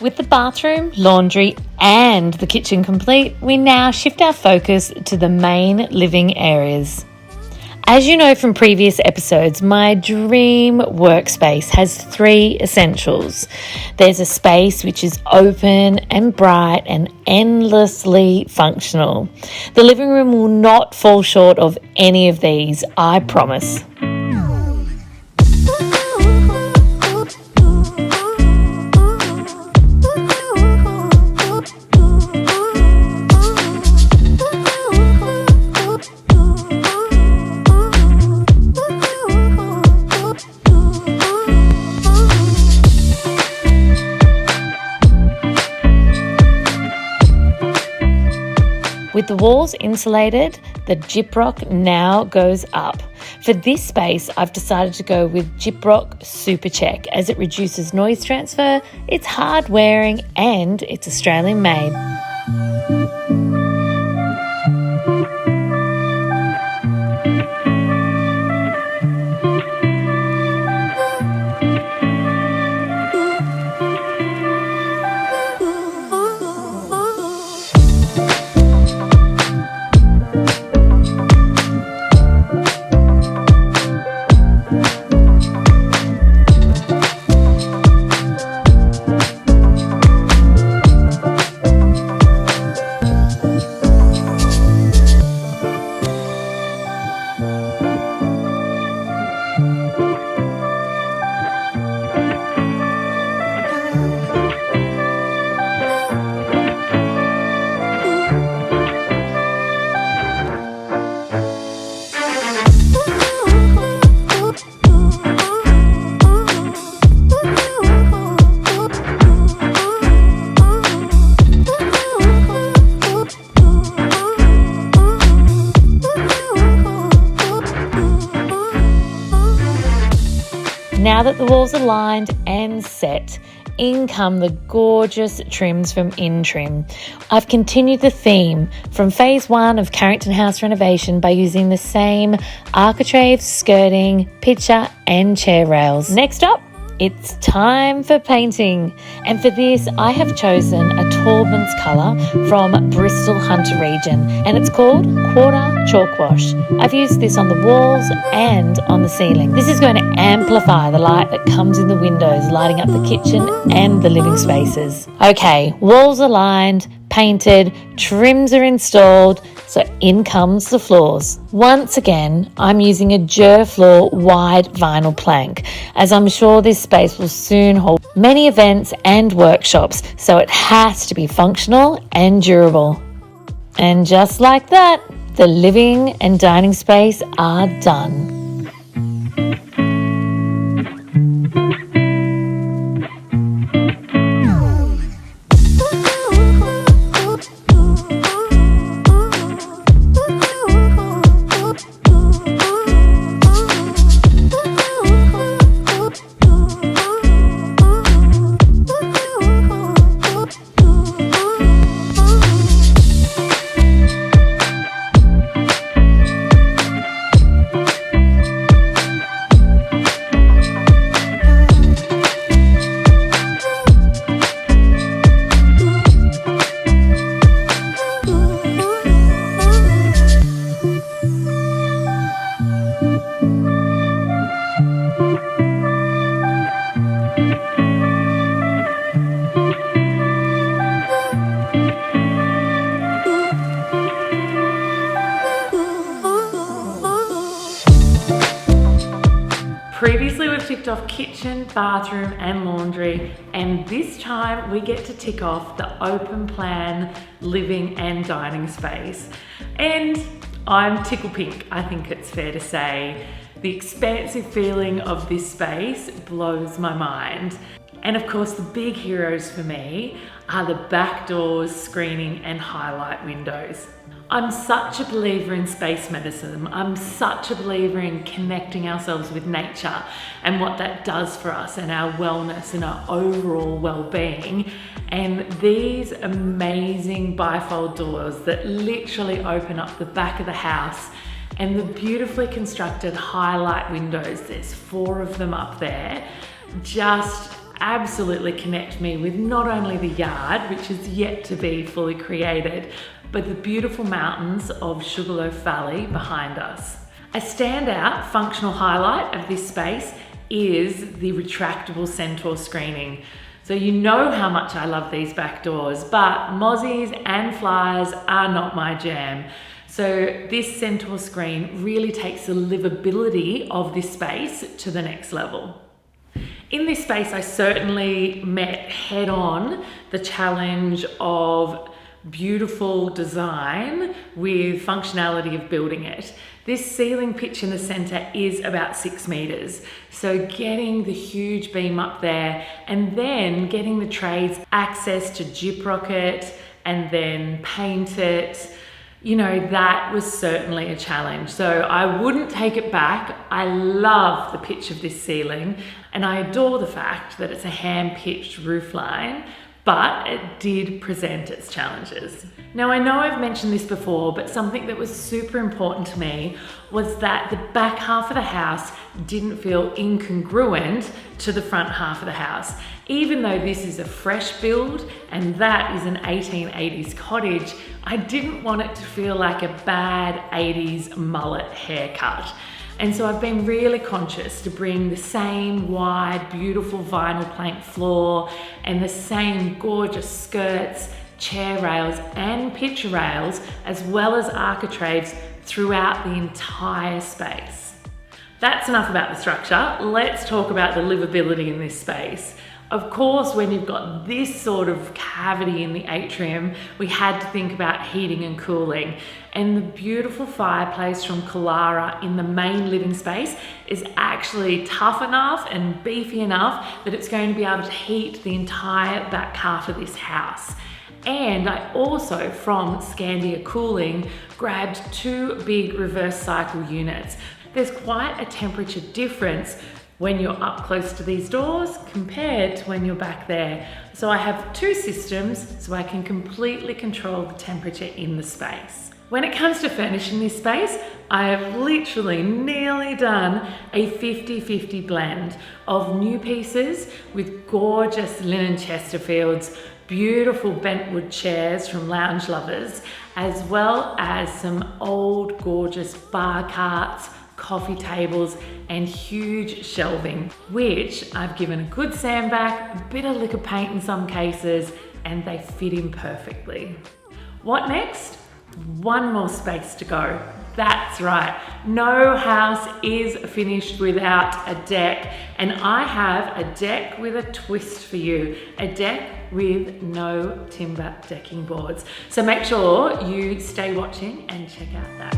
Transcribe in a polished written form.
With the bathroom, laundry and the kitchen complete, we now shift our focus to the main living areas. As you know from previous episodes, my dream workspace has 3 essentials. There's a space which is open and bright and endlessly functional. The living room will not fall short of any of these, I promise. With the walls insulated, the gyprock now goes up. For this space, I've decided to go with Gyprock Super Check as it reduces noise transfer, it's hard wearing and it's Australian made. Now that the walls are lined and set, in come the gorgeous trims from InTrim. I've continued the theme from phase 1 of Carrington House renovation by using the same architrave, skirting, picture and chair rails. Next up, it's time for painting. And for this, I have chosen a Taubman's colour from Bristol Hunter region, and it's called Quarter Chalk Wash. I've used this on the walls and on the ceiling. This is going to amplify the light that comes in the windows, lighting up the kitchen and the living spaces. Okay, walls are lined, painted, trims are installed, so in comes the floors. Once again, I'm using a Durfloor wide vinyl plank, as I'm sure this space will soon hold many events and workshops, so it has to be functional and durable. And just like that, the living and dining space are done. Previously we've ticked off kitchen, bathroom and laundry, and this time we get to tick off the open plan living and dining space. And I'm tickle pink, I think it's fair to say. The expansive feeling of this space blows my mind. And of course the big heroes for me are the back doors, screening and highlight windows. I'm such a believer in space medicine. I'm such a believer in connecting ourselves with nature and what that does for us and our wellness and our overall well-being. And these amazing bifold doors that literally open up the back of the house and the beautifully constructed highlight windows, there's 4 of them up there, just absolutely connect me with not only the yard, which is yet to be fully created, but the beautiful mountains of Sugarloaf Valley behind us. A standout functional highlight of this space is the retractable Centaur screening. So you know how much I love these back doors, but mozzies and flies are not my jam. So this Centaur screen really takes the livability of this space to the next level. In this space, I certainly met head on the challenge of beautiful design with functionality of building it. This ceiling pitch in the center is about 6 meters. So getting the huge beam up there and then getting the trades access to gyprock it and then paint it, you know, that was certainly a challenge. So I wouldn't take it back. I love the pitch of this ceiling and I adore the fact that it's a hand-pitched roofline, but it did present its challenges. Now I know I've mentioned this before, but something that was super important to me was that the back half of the house didn't feel incongruent to the front half of the house. Even though this is a fresh build and that is an 1880s cottage, I didn't want it to feel like a bad 80s mullet haircut. And so I've been really conscious to bring the same wide, beautiful vinyl plank floor and the same gorgeous skirts, chair rails and picture rails, as well as architraves throughout the entire space. That's enough about the structure. Let's talk about the livability in this space. Of course, when you've got this sort of cavity in the atrium, we had to think about heating and cooling. And the beautiful fireplace from Kalara in the main living space is actually tough enough and beefy enough that it's going to be able to heat the entire back half of this house. And I also, from Scandia Cooling, grabbed 2 big reverse cycle units. There's quite a temperature difference when you're up close to these doors compared to when you're back there. So I have 2 systems so I can completely control the temperature in the space. When it comes to furnishing this space, I have literally nearly done a 50-50 blend of new pieces with gorgeous linen Chesterfields, beautiful bentwood chairs from Lounge Lovers, as well as some old gorgeous bar carts, coffee tables and huge shelving, which I've given a good sandback, a bit of liquor paint in some cases, and they fit in perfectly. What next? 1 more space to go. That's right, no house is finished without a deck, and I have a deck with a twist for you, a deck with no timber decking boards. So make sure you stay watching and check out that.